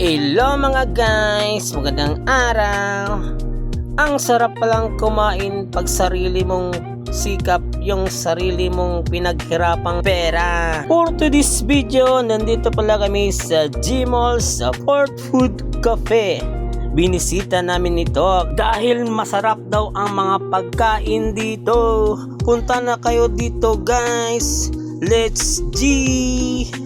Hello mga guys, magandang araw. Ang sarap palang kumain pag sarili mong sikap yung sarili mong pinaghirapang pera. For today's video, nandito pala kami sa Gmall sa Fort Food Cafe. Binisita namin ito dahil masarap daw ang mga pagkain dito. Punta na kayo dito guys. Let's G!